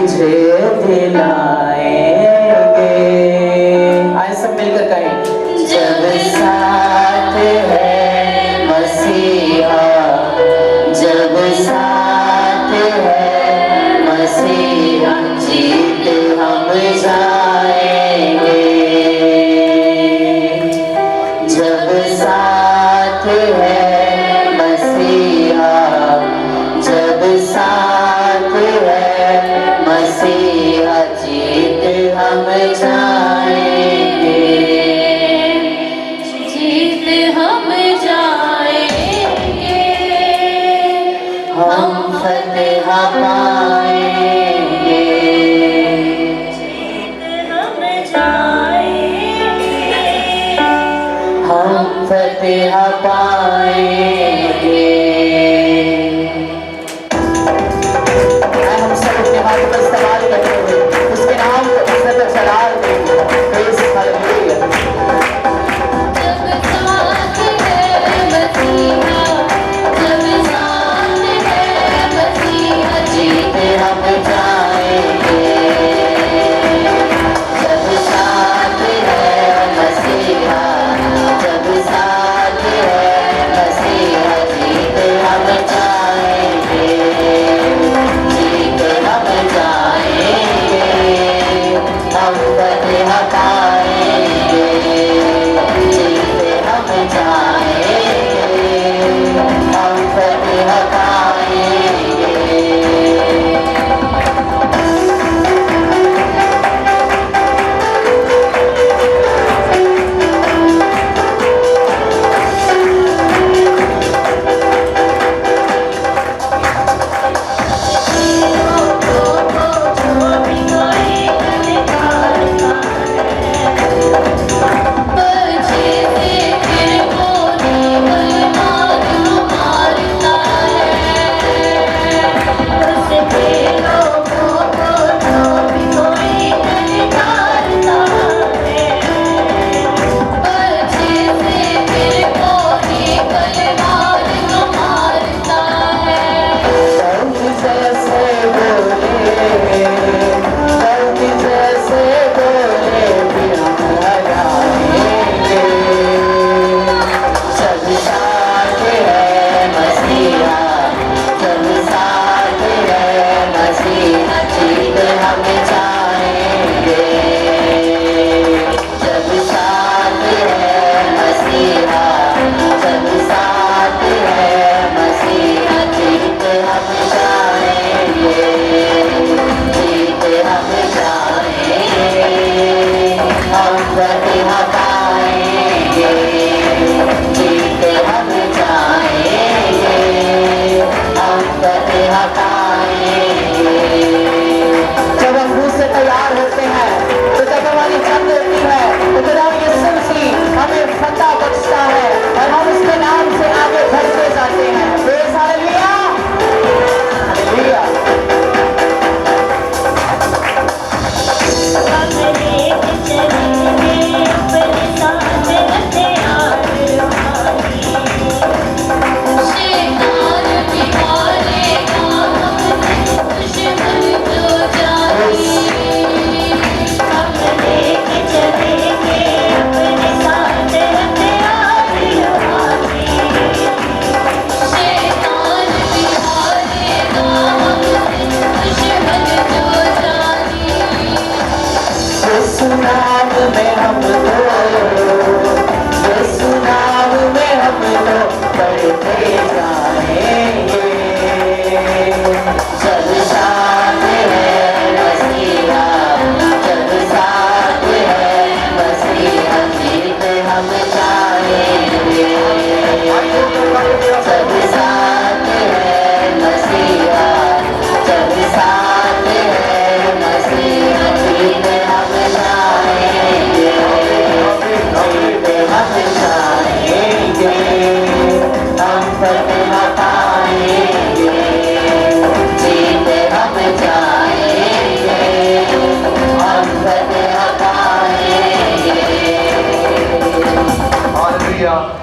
तुझे दिलाएंगे। आए सब मिलकर कहें, जब साथ है मसीहा, जब साथ है मसीहा, जीत हम जाएंगे। जब साथ है मसीहा, जब साथ है मसीहा, जीत हम जाएंगे। जीत हम जाएंगे, हम फतेह पाएंगे। जीत हम जाएंगे, हम फतेह पाएंगे। हम सब अपने हाथों का इस्तेमाल करते हुए उसके नाम को इज्जत और जलाल देंगे। Praise hallelujah. जब साथ है मसीहा, जब साथ है मसीहा, जीत हम जाएंगे। जब साथ है मसीहा, जब साथ है मसीहा, जीत हम जाएंगे। जीत हम जाएंगे, हम फतेह पाएंगे। जीत हम जाएंगे, हम फतेह पाएंगे। जब हम रूह से तैयार होते हैं तो जब हमारी जंग होती है तो खुदा यीशु मसीह हमें फतह बख्शता है और हम उसके नाम से आगे बढ़ते जाते हैं। Praise hallelujah, hallelujah. यीशु नाम में हम यीशु नाम में हम बढ़ते जाएंगे। जब साथ है मसीहा, जब साथ है मसीहा, जीत हम जाएंगे। जब साथ है मसीहा, जब साथ है मसीहा, जीत हम जाएंगे। जीत हम जाएंगे, हम फतेह पाएंगे। जीत हम जाएंगे, हम फतेह पाएंगे। हालेलुया।